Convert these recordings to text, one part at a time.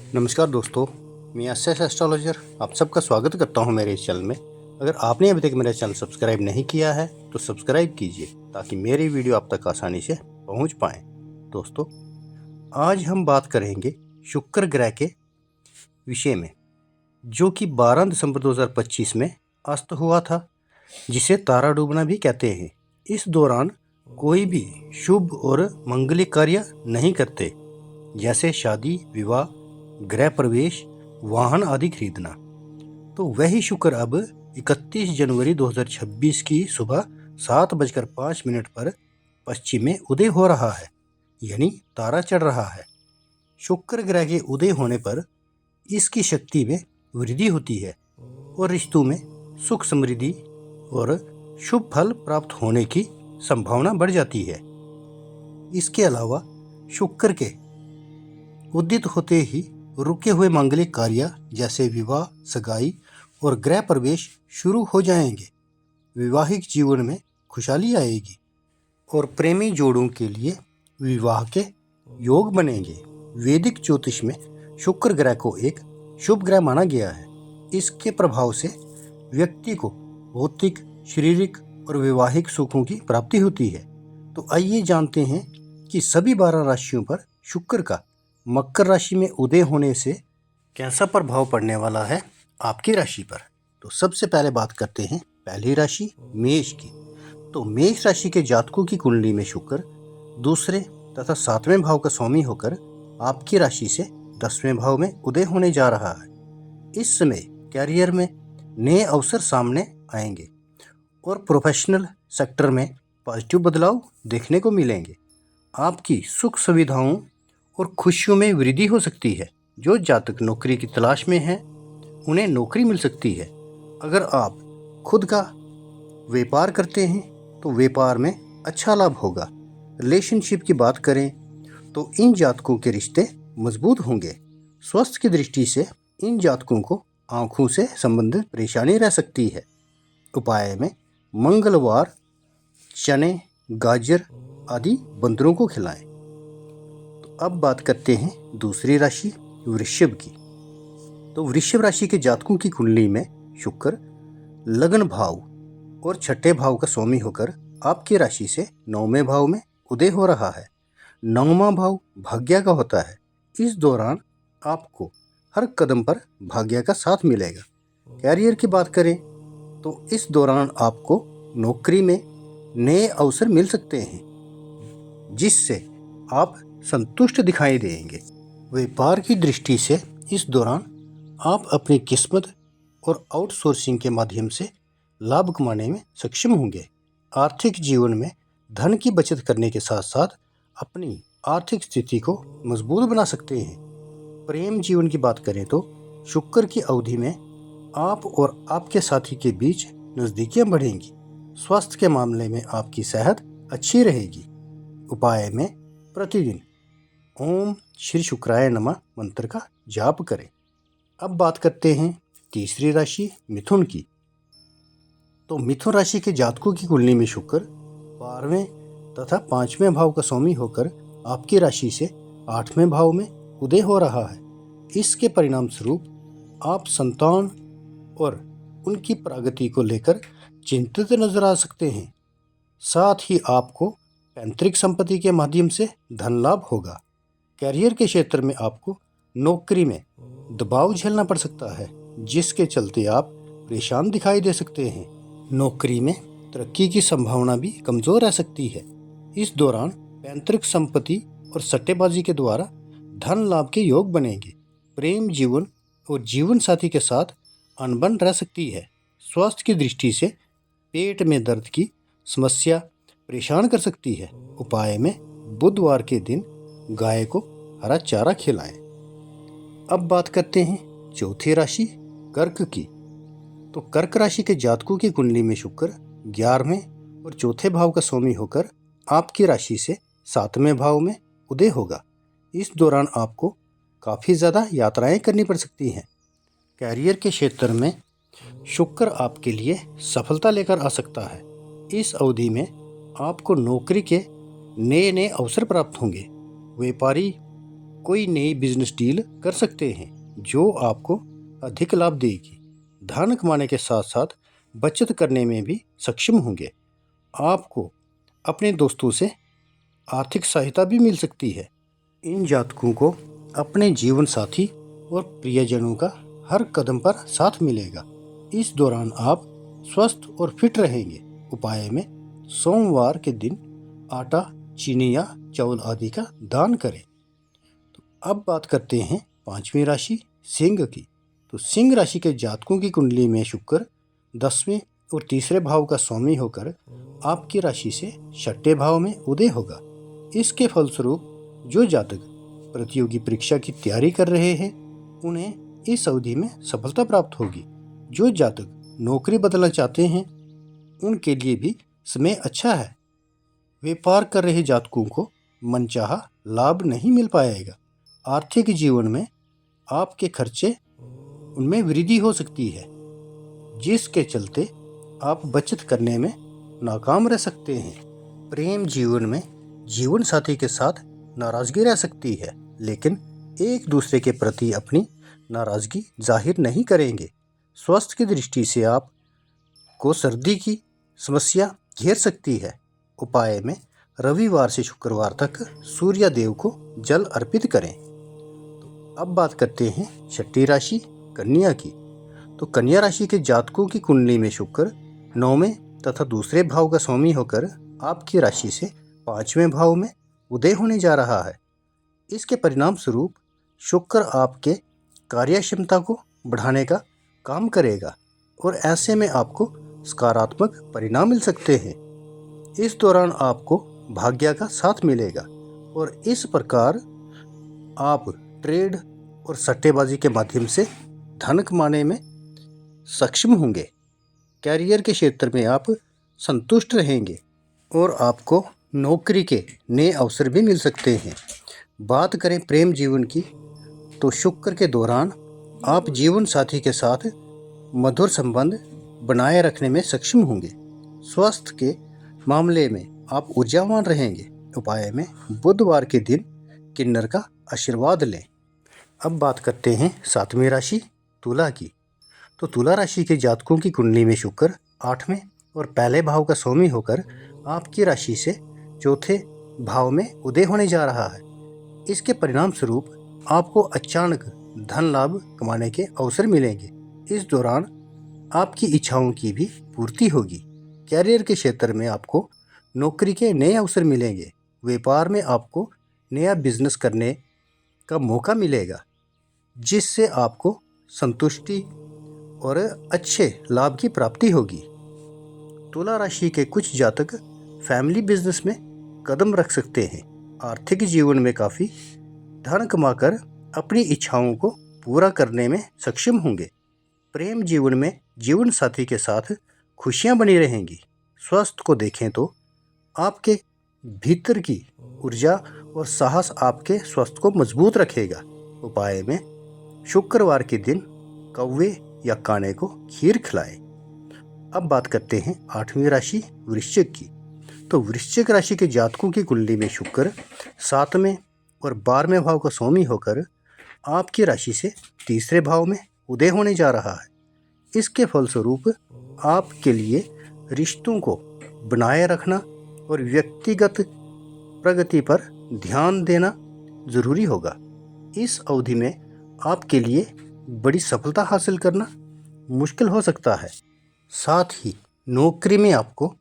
नमस्कार दोस्तों, मैं एसएस एस्ट्रोलॉजर आप सबका स्वागत करता हूं मेरे इस चैनल में। अगर आपने अभी तक मेरा चैनल सब्सक्राइब नहीं किया है तो सब्सक्राइब कीजिए ताकि मेरी वीडियो आप तक आसानी से पहुंच पाए। दोस्तों, आज हम बात करेंगे शुक्र ग्रह के विषय में, जो कि 12 दिसंबर 2025 में अस्त हुआ था, जिसे तारा डूबना भी कहते हैं। इस दौरान कोई भी शुभ और मंगलिक कार्य नहीं करते, जैसे शादी, विवाह, गृह प्रवेश, वाहन आदि खरीदना। तो वही शुक्र अब 31 जनवरी 2026 की सुबह 7:05 पर पश्चिम में उदय हो रहा है, यानी तारा चढ़ रहा है। शुक्र ग्रह के उदय होने पर इसकी शक्ति में वृद्धि होती है और रिश्तों में सुख समृद्धि और शुभ फल प्राप्त होने की संभावना बढ़ जाती है। इसके अलावा शुक्र के उदित होते ही रुके हुए मांगलिक कार्य जैसे विवाह, सगाई और गृह प्रवेश शुरू हो जाएंगे। वैवाहिक जीवन में खुशहाली आएगी और प्रेमी जोड़ों के लिए विवाह के योग बनेंगे। वैदिक ज्योतिष में शुक्र ग्रह को एक शुभ ग्रह माना गया है। इसके प्रभाव से व्यक्ति को भौतिक, शारीरिक और वैवाहिक सुखों की प्राप्ति होती है। तो आइए जानते हैं कि सभी 12 राशियों पर शुक्र का मकर राशि में उदय होने से कैसा प्रभाव पड़ने वाला है आपकी राशि पर। तो सबसे पहले बात करते हैं पहली राशि मेष की। तो मेष राशि के जातकों की कुंडली में शुक्र दूसरे तथा 7वें भाव का स्वामी होकर आपकी राशि से 10वें भाव में उदय होने जा रहा है। इस समय कैरियर में नए अवसर सामने आएंगे और प्रोफेशनल सेक्टर में पॉजिटिव बदलाव देखने को मिलेंगे। आपकी सुख सुविधाओं और खुशियों में वृद्धि हो सकती है। जो जातक नौकरी की तलाश में हैं, उन्हें नौकरी मिल सकती है। अगर आप खुद का व्यापार करते हैं तो व्यापार में अच्छा लाभ होगा। रिलेशनशिप की बात करें तो इन जातकों के रिश्ते मजबूत होंगे। स्वास्थ्य की दृष्टि से इन जातकों को आंखों से संबंधित परेशानी रह सकती है। उपाय में मंगलवार चने, गाजर आदि बंदरों को खिलाएं। अब बात करते हैं दूसरी राशि वृषभ की। तो वृषभ राशि के जातकों की कुंडली में शुक्र लग्न भाव और छठे भाव का स्वामी होकर आपकी राशि से 9वें भाव में उदय हो रहा है। 9वां भाव भाग्य का होता है। इस दौरान आपको हर कदम पर भाग्य का साथ मिलेगा। कैरियर की बात करें तो इस दौरान आपको नौकरी में नए अवसर मिल सकते हैं, जिससे आप संतुष्ट दिखाई देंगे। व्यापार की दृष्टि से इस दौरान आप अपनी किस्मत और आउटसोर्सिंग के माध्यम से लाभ कमाने में सक्षम होंगे। आर्थिक जीवन में धन की बचत करने के साथ साथ अपनी आर्थिक स्थिति को मजबूत बना सकते हैं। प्रेम जीवन की बात करें तो शुक्र की अवधि में आप और आपके साथी के बीच नज़दीकियां बढ़ेंगी। स्वास्थ्य के मामले में आपकी सेहत अच्छी रहेगी। उपाय में प्रतिदिन ओम श्री शुक्राय नमः मंत्र का जाप करें। अब बात करते हैं तीसरी राशि मिथुन की। तो मिथुन राशि के जातकों की कुंडली में शुक्र 12वें तथा 5वें भाव का स्वामी होकर आपकी राशि से 8वें भाव में उदय हो रहा है। इसके परिणाम स्वरूप आप संतान और उनकी प्रगति को लेकर चिंतित नजर आ सकते हैं। साथ ही आपको पैतृक संपत्ति के माध्यम से धन लाभ होगा। कैरियर के क्षेत्र में आपको नौकरी में दबाव झेलना पड़ सकता है, जिसके चलते आप परेशान दिखाई दे सकते हैं। नौकरी में तरक्की की संभावना भी कमजोर रह सकती है। इस दौरान पैतृक संपत्ति और सट्टेबाजी के द्वारा धन लाभ के योग बनेंगे। प्रेम जीवन और जीवन साथी के साथ अनबन रह सकती है। स्वास्थ्य की दृष्टि से पेट में दर्द की समस्या परेशान कर सकती है। उपाय में बुधवार के दिन गाय को हरा चारा खिलाएं। अब बात करते हैं चौथी राशि कर्क की। तो कर्क राशि के जातकों की कुंडली में शुक्र 11वें और चौथे भाव का स्वामी होकर आपकी राशि से 7वें भाव में उदय होगा। इस दौरान आपको काफ़ी ज़्यादा यात्राएं करनी पड़ सकती हैं। कैरियर के क्षेत्र में शुक्र आपके लिए सफलता लेकर आ सकता है। इस अवधि में आपको नौकरी के नए नए अवसर प्राप्त होंगे। व्यापारी कोई नई बिजनेस डील कर सकते हैं जो आपको अधिक लाभ देगी। धन कमाने के साथ साथ बचत करने में भी सक्षम होंगे। आपको अपने दोस्तों से आर्थिक सहायता भी मिल सकती है। इन जातकों को अपने जीवन साथी और प्रियजनों का हर कदम पर साथ मिलेगा। इस दौरान आप स्वस्थ और फिट रहेंगे। उपाय में सोमवार के दिन आटा, चीनी या चावल आदि का दान करें। तो अब बात करते हैं पांचवी राशि सिंह की। तो सिंह राशि के जातकों की कुंडली में शुक्र 10वें और तीसरे भाव का स्वामी होकर आपकी राशि से 6ठे भाव में उदय होगा। इसके फलस्वरूप जो जातक प्रतियोगी परीक्षा की तैयारी कर रहे हैं उन्हें इस अवधि में सफलता प्राप्त होगी। जो जातक नौकरी बदलना चाहते हैं उनके लिए भी समय अच्छा है। व्यापार कर रहे जातकों को मनचाहा लाभ नहीं मिल पाएगा। आर्थिक जीवन में आपके खर्चे उनमें वृद्धि हो सकती है, जिसके चलते आप बचत करने में नाकाम रह सकते हैं। प्रेम जीवन में जीवन साथी के साथ नाराजगी रह सकती है, लेकिन एक दूसरे के प्रति अपनी नाराजगी जाहिर नहीं करेंगे। स्वास्थ्य की दृष्टि से आप को सर्दी की समस्या घेर सकती है। उपाय में रविवार से शुक्रवार तक सूर्य देव को जल अर्पित करें। तो अब बात करते हैं छठी राशि कन्या की। तो कन्या राशि के जातकों की कुंडली में शुक्र 9वें तथा दूसरे भाव का स्वामी होकर आपकी राशि से 5वें भाव में उदय होने जा रहा है। इसके परिणाम स्वरूप शुक्र आपके कार्य क्षमता को बढ़ाने का काम करेगा और ऐसे में आपको सकारात्मक परिणाम मिल सकते हैं। इस दौरान आपको भाग्य का साथ मिलेगा और इस प्रकार आप ट्रेड और सट्टेबाजी के माध्यम से धन कमाने में सक्षम होंगे। कैरियर के क्षेत्र में आप संतुष्ट रहेंगे और आपको नौकरी के नए अवसर भी मिल सकते हैं। बात करें प्रेम जीवन की, तो शुक्र के दौरान आप जीवन साथी के साथ मधुर संबंध बनाए रखने में सक्षम होंगे। स्वास्थ्य के मामले में आप ऊर्जावान रहेंगे। उपाय में बुधवार के दिन किन्नर का आशीर्वाद लें। अब बात करते हैं 7वीं राशि तुला की। तो तुला राशि के जातकों की कुंडली में शुक्र 8वें और पहले भाव का स्वामी होकर आपकी राशि से 4थे भाव में उदय होने जा रहा है। इसके परिणाम स्वरूप आपको अचानक धन लाभ कमाने के अवसर मिलेंगे। इस दौरान आपकी इच्छाओं की भी पूर्ति होगी। कैरियर के क्षेत्र में आपको नौकरी के नए अवसर मिलेंगे। व्यापार में आपको नया बिजनेस करने का मौका मिलेगा, जिससे आपको संतुष्टि और अच्छे लाभ की प्राप्ति होगी। तुला राशि के कुछ जातक फैमिली बिजनेस में कदम रख सकते हैं। आर्थिक जीवन में काफ़ी धन कमाकर अपनी इच्छाओं को पूरा करने में सक्षम होंगे। प्रेम जीवन में जीवन साथी के साथ खुशियां बनी रहेंगी। स्वास्थ्य को देखें तो आपके भीतर की ऊर्जा और साहस आपके स्वास्थ्य को मजबूत रखेगा। उपाय में शुक्रवार के दिन कौवे या काने को खीर खिलाएं। अब बात करते हैं 8वीं राशि वृश्चिक की। तो वृश्चिक राशि के जातकों की कुंडली में शुक्र 7वें और 12वें भाव का स्वामी होकर आपकी राशि से तीसरे भाव में उदय होने जा रहा है। इसके फलस्वरूप आपके लिए रिश्तों को बनाए रखना और व्यक्तिगत प्रगति पर ध्यान देना जरूरी होगा। इस अवधि में आपके लिए बड़ी सफलता हासिल करना मुश्किल हो सकता है। साथ ही नौकरी में आपको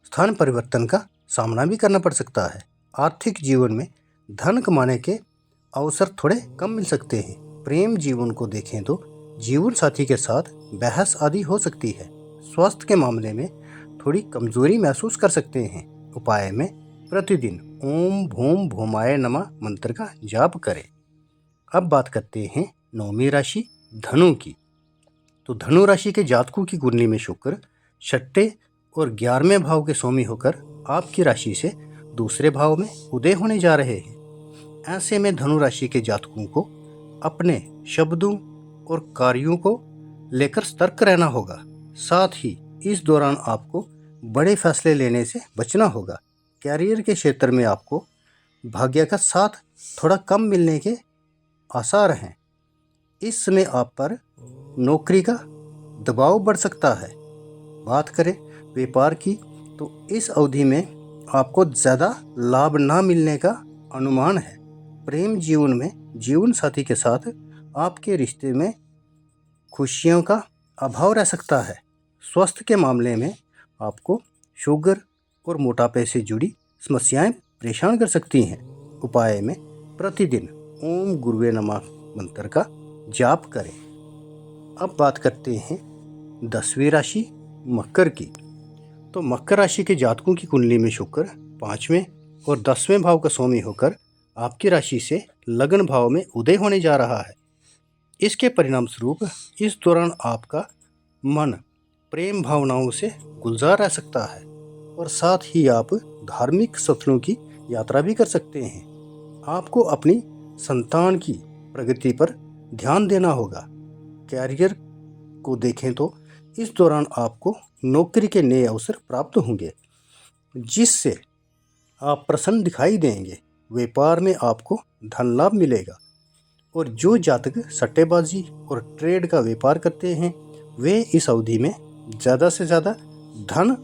स्थान परिवर्तन का सामना भी करना पड़ सकता है। आर्थिक जीवन में धन कमाने के अवसर थोड़े कम मिल सकते हैं। प्रेम जीवन को देखें तो जीवन साथी के साथ बहस आदि हो सकती है। स्वास्थ्य के मामले में थोड़ी कमजोरी महसूस कर सकते हैं। उपाय में प्रतिदिन ओम भूम भूमाय नमः मंत्र का जाप करें। अब बात करते हैं 9वीं राशि धनु की। तो धनु राशि के जातकों की कुंडली में शुक्र 6ठे और 11वें भाव के स्वामी होकर आपकी राशि से दूसरे भाव में उदय होने जा रहे हैं। ऐसे में धनु राशि के जातकों को अपने शब्दों और कार्यों को लेकर सतर्क रहना होगा। साथ ही इस दौरान आपको बड़े फैसले लेने से बचना होगा। कैरियर के क्षेत्र में आपको भाग्य का साथ थोड़ा कम मिलने के आसार हैं। इस समय आप पर नौकरी का दबाव बढ़ सकता है। बात करें व्यापार की, तो इस अवधि में आपको ज़्यादा लाभ ना मिलने का अनुमान है। प्रेम जीवन में जीवन साथी के साथ आपके रिश्ते में खुशियों का अभाव रह सकता है। स्वास्थ्य के मामले में आपको शुगर और मोटापे से जुड़ी समस्याएं परेशान कर सकती हैं। उपाय में प्रतिदिन ओम गुरुवे नमः मंत्र का जाप करें। अब बात करते हैं 10वीं राशि मकर की। तो मकर राशि के जातकों की कुंडली में शुक्र 5वें और 10वें भाव का स्वामी होकर आपकी राशि से लगन भाव में उदय होने जा रहा है। इसके परिणाम स्वरूप इस दौरान आपका मन प्रेम भावनाओं से गुलजार रह सकता है और साथ ही आप धार्मिक स्थलों की यात्रा भी कर सकते हैं। आपको अपनी संतान की प्रगति पर ध्यान देना होगा। कैरियर को देखें तो इस दौरान आपको नौकरी के नए अवसर प्राप्त होंगे, जिससे आप प्रसन्न दिखाई देंगे। व्यापार में आपको धन लाभ मिलेगा और जो जातक सट्टेबाजी और ट्रेड का व्यापार करते हैं वे इस अवधि में ज़्यादा से ज़्यादा धन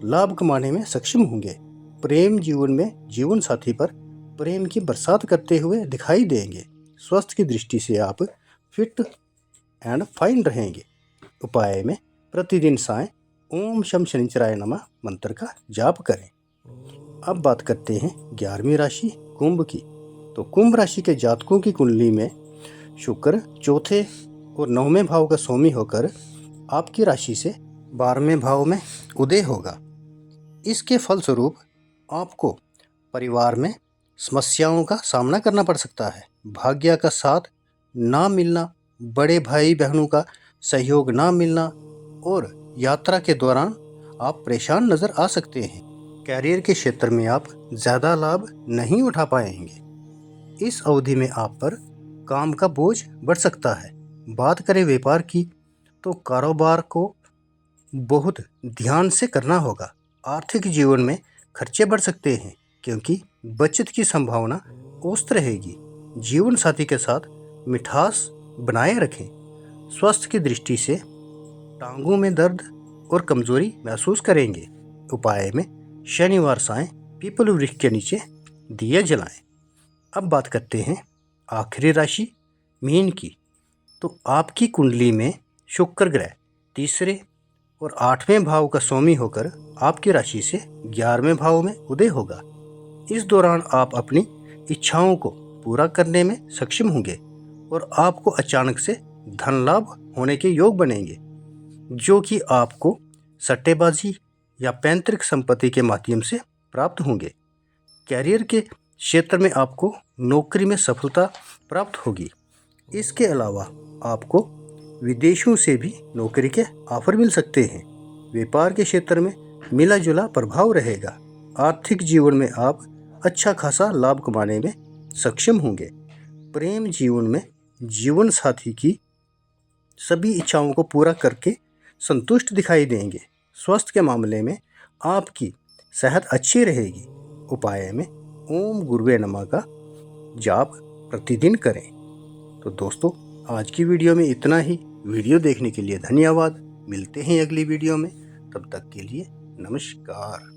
लाभ कमाने में सक्षम होंगे। प्रेम जीवन में जीवन साथी पर प्रेम की बरसात करते हुए दिखाई देंगे। स्वास्थ्य की दृष्टि से आप फिट एंड फाइन रहेंगे। उपाय में प्रतिदिन साय ओम शम शनिचराय नमः मंत्र का जाप करें। अब बात करते हैं 11वीं राशि कुंभ की। तो कुंभ राशि के जातकों की कुंडली में शुक्र चौथे और 9वें भाव का स्वामी होकर आपकी राशि से 12वें भाव में उदय होगा। इसके फलस्वरूप आपको परिवार में समस्याओं का सामना करना पड़ सकता है। भाग्य का साथ ना मिलना, बड़े भाई बहनों का सहयोग ना मिलना और यात्रा के दौरान आप परेशान नज़र आ सकते हैं। कैरियर के क्षेत्र में आप ज़्यादा लाभ नहीं उठा पाएंगे। इस अवधि में आप पर काम का बोझ बढ़ सकता है। बात करें व्यापार की, तो कारोबार को बहुत ध्यान से करना होगा। आर्थिक जीवन में खर्चे बढ़ सकते हैं क्योंकि बचत की संभावना औसत रहेगी। जीवन साथी के साथ मिठास बनाए रखें। स्वास्थ्य की दृष्टि से टांगों में दर्द और कमजोरी महसूस करेंगे। उपाय में शनिवार सायं पीपल वृक्ष के नीचे दिया जलाएं। अब बात करते हैं आखिरी राशि मीन की। तो आपकी कुंडली में शुक्र ग्रह 3रे और 8वें भाव का स्वामी होकर आपकी राशि से 11वें भाव में उदय होगा। इस दौरान आप अपनी इच्छाओं को पूरा करने में सक्षम होंगे और आपको अचानक से धन लाभ होने के योग बनेंगे, जो कि आपको सट्टेबाजी या पैतृक संपत्ति के माध्यम से प्राप्त होंगे। कैरियर के क्षेत्र में आपको नौकरी में सफलता प्राप्त होगी। इसके अलावा आपको विदेशों से भी नौकरी के ऑफर मिल सकते हैं। व्यापार के क्षेत्र में मिला जुला प्रभाव रहेगा। आर्थिक जीवन में आप अच्छा खासा लाभ कमाने में सक्षम होंगे। प्रेम जीवन में जीवन साथी की सभी इच्छाओं को पूरा करके संतुष्ट दिखाई देंगे। स्वास्थ्य के मामले में आपकी सेहत अच्छी रहेगी। उपाय में ओम गुरुवे नमः का जाप प्रतिदिन करें। तो दोस्तों, आज की वीडियो में इतना ही। वीडियो देखने के लिए धन्यवाद। मिलते हैं अगली वीडियो में। तब तक के लिए नमस्कार।